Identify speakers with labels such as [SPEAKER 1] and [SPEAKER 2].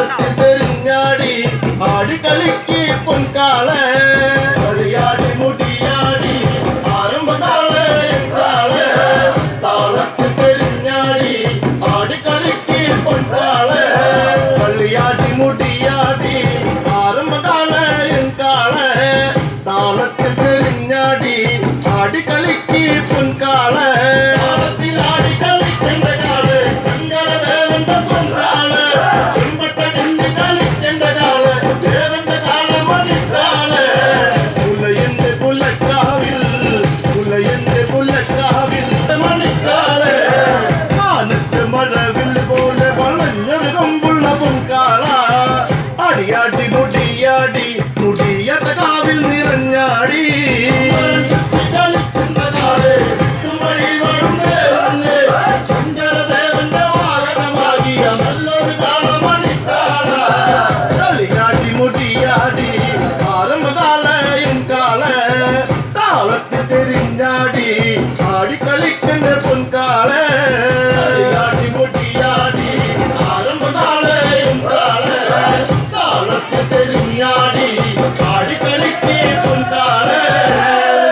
[SPEAKER 1] தாளத்தில் தெரிஞ்சாடி ஆடி கலிக்கு பொன்கால களியாடி முடியாடி ஆரம்ப கால கால தாளத்தில் தெரிஞ்சாடி ஆடி கலிக்கு பொன்கால களியாடி முடியாடி ஆரம்ப கால கால தாளத்தில் தெரிஞ்சாடி ஆடி கலிக்கு பொன்கால അടിയാടി മുടിയാടി മുടിയട്ട കാവിൽ നിറഞ്ഞാടി ശങ്കരദേവന്റെ വാഹനമാകിയ നല്ലൊരു കളിയാടി മുടിയാടി ആരംഭകാല കാല താളത്തിൽ തെരിഞ്ഞാടി ആടി കളിക്കുന്ന പൊൻകാല